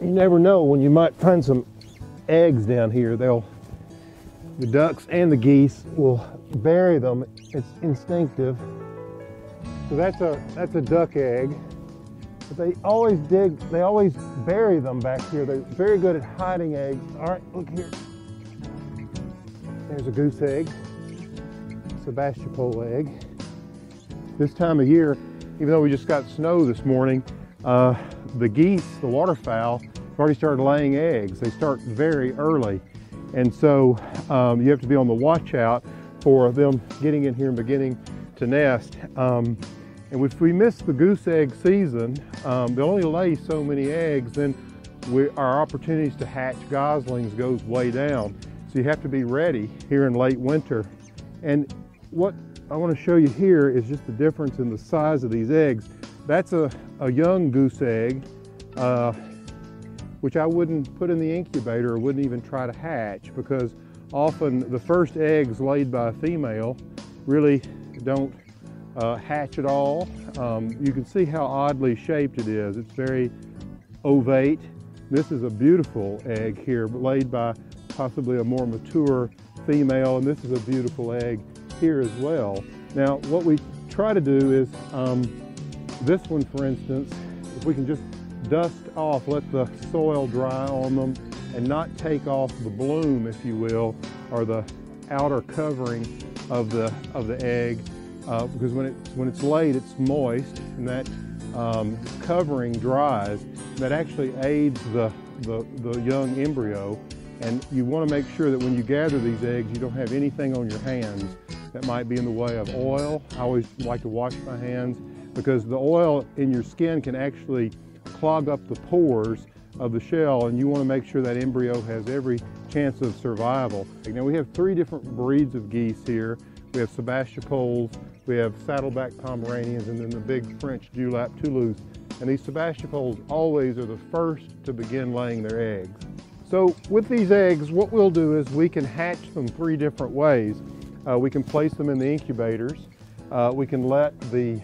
you never know when you might find some eggs down here. The ducks and the geese will bury them. It's instinctive. So that's a duck egg. But they always bury them back here. They're very good at hiding eggs. All right, look here. There's a goose egg, Sebastopol egg. This time of year, even though we just got snow this morning, the geese, the waterfowl, have already started laying eggs. They start very early. And so you have to be on the watch out for them getting in here and beginning to nest. And if we miss the goose egg season, they only lay so many eggs, then our opportunities to hatch goslings goes way down. So you have to be ready here in late winter. And what I want to show you here is just the difference in the size of these eggs. That's a young goose egg, which I wouldn't put in the incubator or wouldn't even try to hatch, because often the first eggs laid by a female really don't hatch at all. You can see how oddly shaped it is. It's very ovate. This is a beautiful egg here, laid by possibly a more mature female, and this is a beautiful egg here as well. Now, what we try to do is, this one, for instance, if we can just dust off, let the soil dry on them, and not take off the bloom, if you will, or the outer covering of the egg, because when it's laid, it's moist, and that covering dries. That actually aids the young embryo, and you want to make sure that when you gather these eggs, you don't have anything on your hands that might be in the way of oil. I always like to wash my hands, because the oil in your skin can actually clog up the pores of the shell, and you want to make sure that embryo has every chance of survival. Now, we have 3 different breeds of geese here. We have Sebastopols, we have Saddleback Pomeranians, and then the big French Dewlap Toulouse. And these Sebastopols always are the first to begin laying their eggs. So with these eggs, what we'll do is we can hatch them 3 different ways. We can place them in the incubators. We can let the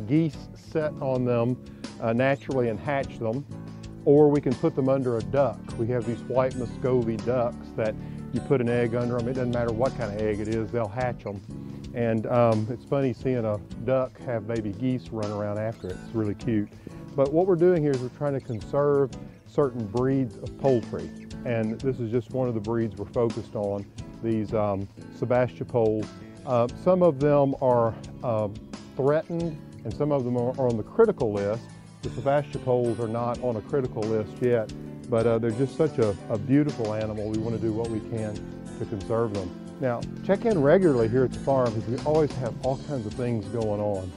geese set on them naturally and hatch them, or we can put them under a duck. We have these white Muscovy ducks that you put an egg under them. It doesn't matter what kind of egg it is, they'll hatch them. And it's funny seeing a duck have baby geese run around after it. It's really cute. But what we're doing here is we're trying to conserve certain breeds of poultry. And this is just one of the breeds we're focused on, these Sebastopols. Some of them are threatened, and some of them are on the critical list. The Sebastopols are not on a critical list yet, but they're just such a beautiful animal. We want to do what we can to conserve them. Now, check in regularly here at the farm, because we always have all kinds of things going on.